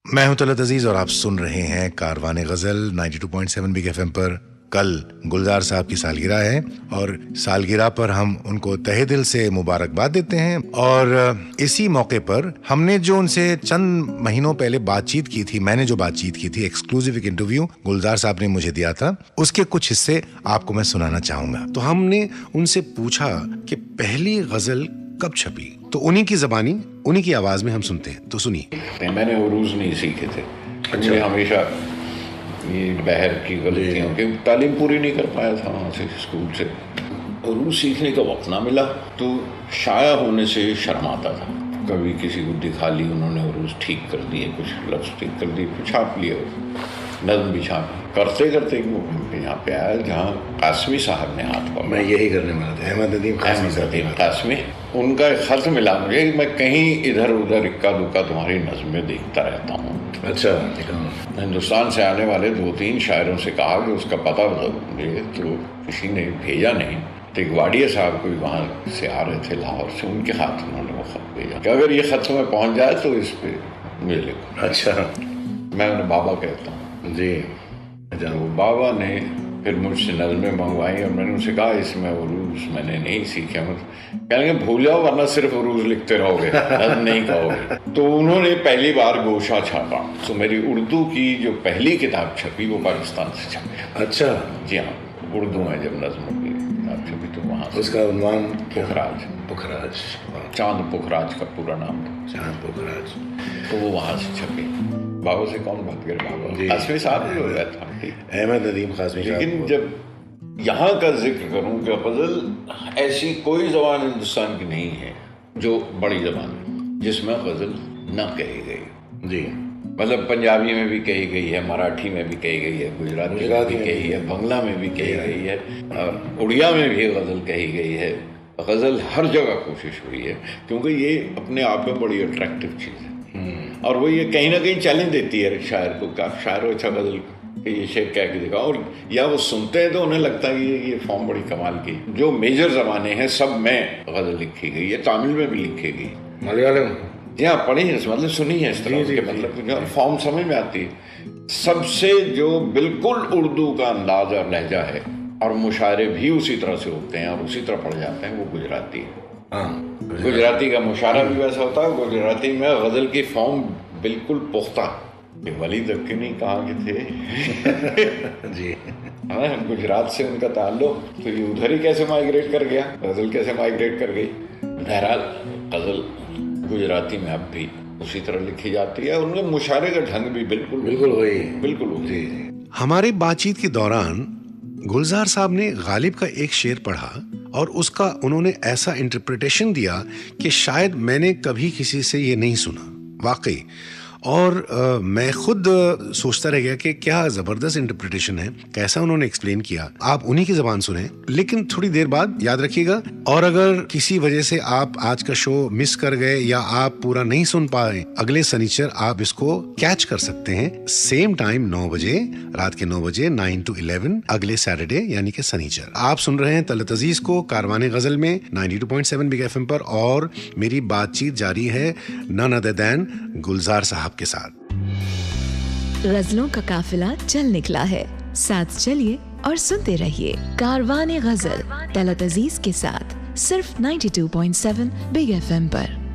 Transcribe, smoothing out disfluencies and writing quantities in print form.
मैं हूं तलत अजीज और आप सुन रहे हैं कारवाने गजल 92.7 बिग एफएम पर। कल गुलजार साहब की सालगिरह है और सालगिरह पर हम उनको तहे दिल से मुबारकबाद देते हैं। और इसी मौके पर हमने जो उनसे चंद महीनों पहले बातचीत की थी, मैंने जो बातचीत की थी, एक्सक्लूसिव इंटरव्यू गुलजार साहब ने मुझे दिया था, उसके कुछ हिस्से आपको मैं सुनाना चाहूंगा। तो हमने उनसे पूछा कि पहली गजल कब छपी, तो उन्हीं की जबानी, उन्हीं की आवाज में हम सुनते हैं। तो सुनिए। मैंने उरूज नहीं सीखे थे। अच्छा। हमेशा ये बहर की गलतियों की तालीम पूरी नहीं कर पाया था वहाँ से, स्कूल से। उरूज सीखने का वक्त ना मिला तो शाया होने से शर्माता था। कभी किसी को दिखा ली, उन्होंने उरूज ठीक कर दिए, कुछ लफ्ज़ ठीक कर दिए, कुछ छाप लिए, नज़्म भी छाप करते करते वो यहाँ पे आया जहाँ कासमी साहब ने हाथ पकड़ा। मैं यही करने वाला था, अहमद नदीम कासमी। उनका एक खत मिला मुझे, मैं कहीं इधर उधर इक्का दुक्का तुम्हारी नज़्में देखता रहता हूँ। अच्छा। हिंदुस्तान से आने वाले 2-3 शायरों से कहा कि उसका पता बताओ मुझे, तो किसी ने भेजा नहीं। तो इकबाड़िया साहब कोई वहाँ से आ रहे थे लाहौर से, उनके हाथ उन्होंने वो खत भेजा कि अगर ये खत में पहुँच जाए तो इस पे मुझे लिखो। अच्छा। मैं उन्हें बाबा कहता हूँ जी। तो बाबा ने फिर मुझसे नज़में मंगवाई और मैंने उनसे कहा इसमें उरूज मैंने नहीं सीखे। कहेंगे भूल जाओ वरना सिर्फ उरूज लिखते रहोगे, नज़्म नहीं कहोगे। तो उन्होंने पहली बार गोशा छापा। तो मेरी उर्दू की जो पहली किताब छपी वो पाकिस्तान से छपी। अच्छा जी हाँ, उर्दू में जब नज़्मों की किताब छपी तो वहाँ उसका उन्वान पुखराज, चांद पुखराज का पूरा नाम था, चांद पुखराज। तो वो वहाँ से छपी। बाबा से कौन बात करे, बाबा कासमी साहब भी हो गया था, अहमद नदीम कासमी साहब। लेकिन जब यहाँ का जिक्र करूँ कि गज़ल ऐसी कोई ज़बान हिंदुस्तान की नहीं है जो बड़ी ज़बान है जिसमें गज़ल न कही गई जी। मतलब पंजाबी में भी कही गई है, मराठी में भी कही गई है, गुजराती में भी कही है, बंगला में भी कही गई है, और उड़िया में भी गज़ल कही गई है। गज़ल हर जगह कोशिश हुई है क्योंकि ये अपने आप में बड़ी अट्रैक्टिव चीज़ है। और वो ये कहीं ना कहीं चैलेंज देती है शायर को कि आप शायर हो, अच्छा गज़ल ये शेर कह के दिखाओ। और या वो सुनते हैं तो उन्हें लगता है कि ये फॉर्म बड़ी कमाल की। जो मेजर ज़बानें हैं सब में गज़ल लिखी गई है, तमिल में भी लिखी गई, मलयालम जी हाँ पढ़ी है, मतलब सुनी है, इस तरह के मतलब फॉर्म समझ में आती है। सबसे जो बिल्कुल उर्दू का अंदाज और लहजा है और मुशायरे भी उसी तरह से होते हैं और उसी तरह पढ़ जाते हैं, वो गुजराती है। गुजराती का मुशायरा भी वैसा होता है। गुजराती में गज़ल की फॉर्म बिल्कुल पुख्ता। वली दक्कनी कहाँ के थे जी, हाँ, गुजरात से उनका ताल्लुक, तो ये उधर ही कैसे माइग्रेट कर गया, गज़ल कैसे माइग्रेट कर गई। बहरहाल गज़ल गुजराती में अब भी उसी तरह लिखी जाती है। उनके मुशायरे का ढंग भी बिल्कुल वही। हमारी बातचीत के दौरान गुलजार साहब ने गालिब का एक शेर पढ़ा और उसका उन्होंने ऐसा इंटरप्रिटेशन दिया कि शायद मैंने कभी किसी से ये नहीं सुना वाकई। और मैं खुद सोचता रह गया कि क्या ज़बरदस्त इंटरप्रिटेशन है, कैसा उन्होंने एक्सप्लेन किया। आप उन्हीं की ज़बान सुने, लेकिन थोड़ी देर बाद याद रखिएगा। और अगर किसी वजह से आप आज का शो मिस कर गए या आप पूरा नहीं सुन पाए, अगले शनिचर आप इसको कैच कर सकते हैं सेम टाइम 9 बजे, रात के 9 बजे 9 to 11 अगले सैटरडे यानी कि शनिचर। आप सुन रहे हैं तलत अजीज को कारवाने गजल में 92.7 बिग एफएम पर और मेरी बातचीत जारी है नन अदर देन गुलजार साहब के साथ। गजलों का काफिला चल निकला है, साथ चलिए और सुनते रहिए कारवाने गजल तलत अजीज के साथ, सिर्फ 92.7 बिग एफएम पर।